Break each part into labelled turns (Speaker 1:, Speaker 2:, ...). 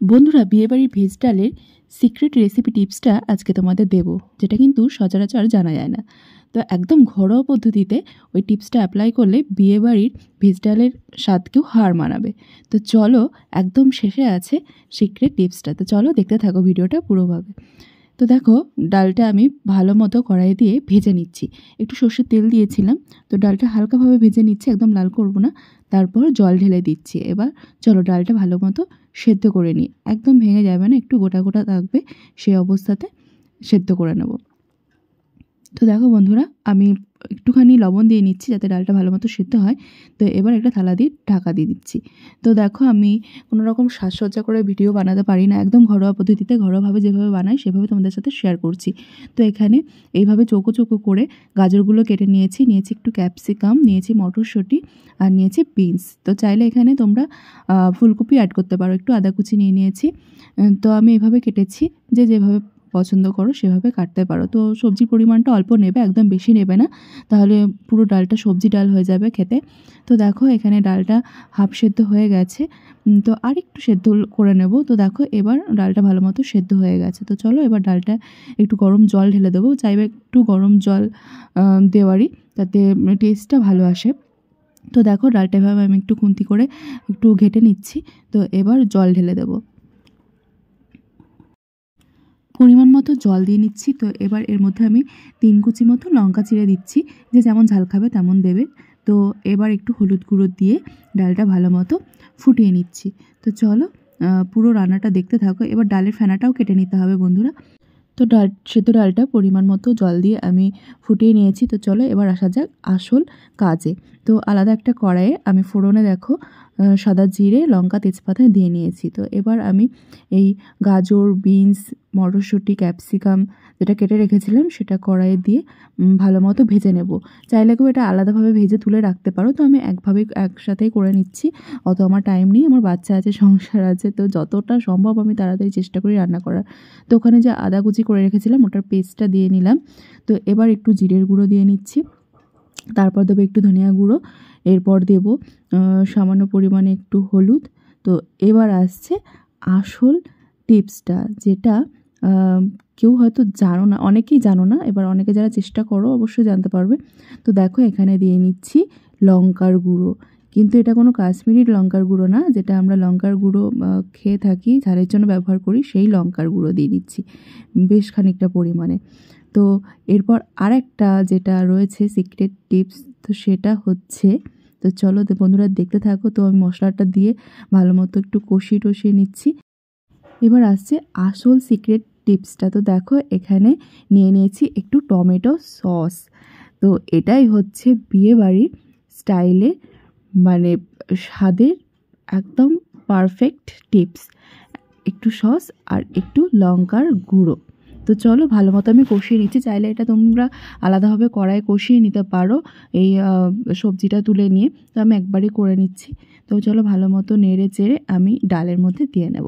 Speaker 1: বন্ধুরা, বিয়েবাড়ির ভেজ ডালের সিক্রেট রেসিপি টিপসটা আজকে তোমাদের দেব, যেটা কিন্তু সচরাচর জানা যায় না। তো একদম ঘরোয়া পদ্ধতিতে ওই টিপসটা অ্যাপ্লাই করলে বিয়েবাড়ির ভেজ ডালের স্বাদকেও হার মানাবে। তো চলো, একদম শেষে আছে সিক্রেট টিপসটা। তো চলো দেখতে থাকো ভিডিওটা পুরোভাবে। তো দেখো, ডালটা আমি ভালো মতো কড়াই দিয়ে ভেজে নিচ্ছি। একটু সর্ষের তেল দিয়েছিলাম, তো ডালটা হালকাভাবে ভেজে নিচ্ছি, একদম লাল করব না। তারপর জল ঢেলে দিচ্ছি। এবার চলো ডালটা ভালো মতো সেদ্ধ করে নিই। একদম ভেঙে যাবে না, একটু গোটা গোটা থাকবে, সেই অবস্থাতে সেদ্ধ করে নেব। তো দেখো বন্ধুরা, আমি একটুখানি লবণ দিয়ে নিচ্ছি যাতে ডালটা ভালো মতো সেদ্ধ হয়। তো এবার একটা থালা দিয়ে ঢাকা দিয়ে দিচ্ছি। তো দেখো, আমি কোনো রকম সাজসজ্জা করে ভিডিও বানাতে পারি না, একদম ঘরোয়া পদ্ধতিতে ঘরোয়াভাবে যেভাবে বানাই সেভাবে তোমাদের সাথে শেয়ার করছি। তো এখানে এইভাবে চৌকো চৌকো করে গাজরগুলো কেটে নিয়েছি একটু ক্যাপসিকাম, নিয়েছি মটরশুঁটি, আর নিয়েছি বিনস। তো চাইলে এখানে তোমরা ফুলকপি অ্যাড করতে পারো। একটু আদা কুচি নিয়েছি। তো আমি এভাবে কেটেছি, যেভাবে পছন্দ করো সেভাবে কাটতে পারো। তো সবজির পরিমাণটা অল্প নেবে, একদম বেশি নেবে না, তাহলে পুরো ডালটা সবজি ডাল হয়ে যাবে খেতে। তো দেখো, এখানে ডালটা হাফ সেদ্ধ হয়ে গেছে, তো আর একটু সেদ্ধ করে নেব। তো দেখো, এবার ডালটা ভালো মতো সেদ্ধ হয়ে গেছে। তো চলো এবার ডালটা একটু গরম জল ঢেলে দেবো। চাইবে একটু গরম জল দেওয়ারই, তাতে টেস্টটা ভালো আসে। তো দেখো, ডালটা এভাবে আমি একটু খুন্তি করে একটু ঘেটে নিচ্ছি। তো এবার জল ঢেলে দেবো, পরিমাণ মতো জল দিয়ে নিচ্ছি। তো এবার এর মধ্যে আমি 3 কুচি মতো লঙ্কা চিড়ে দিচ্ছি, যে যেমন ঝাল খাবে তেমন দেবে। তো এবার একটু হলুদ গুঁড়ো দিয়ে ডালটা ভালো মতো ফুটিয়ে নিচ্ছি। তো চলো পুরো রান্নাটা দেখতে থাকো। এবার ডালের ফেনাটাও কেটে নিতে হবে বন্ধুরা। তো সেদ্ধ ডালটা পরিমাণ মতো জল দিয়ে আমি ফুটিয়ে নিয়েছি। তো চলো এবার আসা যাক আসল কাজে। তো আলাদা একটা কড়াইয়ে আমি ফোড়নে দেখো সাদা জিরে, লঙ্কা, তেজপাতা দিয়ে নিয়েছি। তো এবার আমি এই গাজর, বিনস, মটরশুঁটি, ক্যাপসিকাম যেটা কেটে রেখেছিলাম সেটা কড়াইয়ে দিয়ে ভালো মতো ভেজে নেব। চাইলে কেউ এটা আলাদাভাবে ভেজে তুলে রাখতে পারো। তো আমি একসাথেই করে নিচ্ছি। অত আমার টাইম নেই, আমার বাচ্চা আছে, সংসার আছে। তো যতটা সম্ভব আমি তাড়াতাড়ি চেষ্টা করি রান্না করার। তো ওখানে যে আদা কুচি করে রেখেছিলাম ওটার পেস্টটা দিয়ে নিলাম। তো এবার একটু জিরের গুঁড়ো দিয়ে নিচ্ছি, তারপর দেবো একটু ধনিয়া গুঁড়ো, এরপর দেব সামান্য পরিমাণে একটু হলুদ। তো এবার আসছে আসল টিপসটা, যেটা কেউ হয়তো জানো না, অনেকেই জানো না, এবার অনেকে যারা চেষ্টা করো অবশ্যই জানতে পারবে। তো দেখো, এখানে দিয়ে নিচ্ছি লঙ্কার গুঁড়ো। কিন্তু এটা কোনো কাশ্মীরি লঙ্কার গুঁড়ো না, যেটা আমরা লঙ্কার গুঁড়ো খেয়ে থাকি, ঝালের জন্য ব্যবহার করি, সেই লঙ্কার গুঁড়ো দিয়ে নিচ্ছি বেশ খানিকটা পরিমাণে। তো এরপর আরেকটা যেটা রয়েছে সিক্রেট টিপস, তো সেটা হচ্ছে, তো চলো বন্ধুরা দেখতে থাকো। তো আমি মশলাটা দিয়ে ভালো মতো একটু কষিয়ে নিচ্ছি। এবার আসছে আসল সিক্রেট টিপসটা। তো দেখো, এখানে নিয়েছি একটু টমেটো সস। তো এটাই হচ্ছে বিয়েবাড়ির স্টাইলে, মানে স্বাদের একদম পারফেক্ট টিপস। একটু সস আর একটু লঙ্কার গুঁড়ো। তো চলো ভালো মতো আমি কষিয়ে নিচ্ছি। চাইলে এটা তোমরা আলাদাভাবে কড়াইয়ে কষিয়ে নিতে পারো এই সবজিটা তুলে নিয়ে। তো আমি একবারই করে নিচ্ছি। তো চলো ভালো মতো নেড়ে চেড়ে আমি ডালের মধ্যে দিয়ে নেব।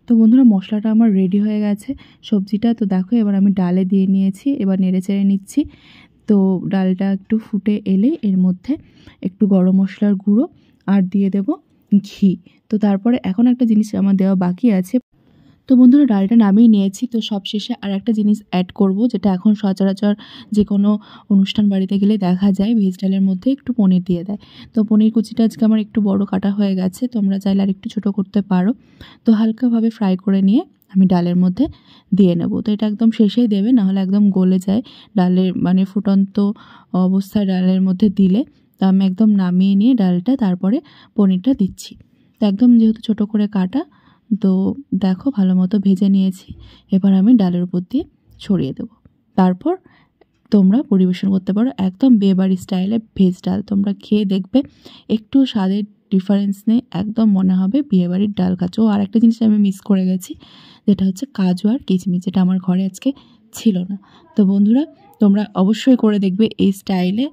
Speaker 1: তো বন্ধুরা, মশলাটা আমার রেডি হয়ে গেছে, সবজিটা। তো দেখো, এবার আমি ডালে দিয়ে নিয়েছি, এবার নেড়ে চেড়ে নিচ্ছি। তো ডালটা একটু ফুটে এলে এর মধ্যে একটু গরম মশলার গুঁড়ো আর দিয়ে দেব ঘি। তো তারপরে এখন একটা জিনিস আমার দেওয়া বাকি আছে। তো বন্ধুরা, ডালটা নামিয়ে নিয়েছি। তো সবশেষে আর একটা জিনিস অ্যাড করব, যেটা এখন সচরাচর যে কোনো অনুষ্ঠান বাড়িতে গেলে দেখা যায়, ভেজ ডালের মধ্যে একটু পনির দিয়ে দেয়। তো পনির কুচিটা আজকে আমার একটু বড় কাটা হয়ে গেছে, তোমরা চাইলে আর একটু ছোটো করতে পারো। তো হালকাভাবে ফ্রাই করে নিয়ে আমি ডালের মধ্যে দিয়ে নেব। তো এটা একদম শেষেই দেবে, নাহলে একদম গলে যায় ডালের, মানে ফুটন্ত অবস্থায় ডালের মধ্যে দিলে। তো আমি একদম নামিয়ে নিয়ে ডালটা তারপরে পনিরটা দিচ্ছি। তো একদম যেহেতু ছোটো করে কাটা, তো দেখো ভালো মতো ভেজে নিয়েছি। এবার আমি ডালের উপর দিয়ে ছড়িয়ে দেবো। তারপর তোমরা পরিবেশন করতে পারো একদম বিয়েবাড়ি স্টাইলে ভেজ ডাল। তোমরা খেয়ে দেখবে, একটু স্বাদের ডিফারেন্স নেই, একদম মনে হবে বিয়েবাড়ির ডাল খাচ্ছ। আর একটা জিনিস আমি মিস করে গেছি, যেটা হচ্ছে কাজু আর কিশমিশ, যেটা আমার ঘরে আজকে ছিল না। তো বন্ধুরা, তোমরা অবশ্যই করে দেখবে এই স্টাইলে।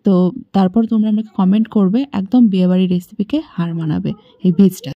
Speaker 1: তো তারপর তোমরা আমাকে কমেন্ট করবে, একদম বিয়েবাড়ির রেসিপিকে হার মানাবে এই ভেজ ডাল।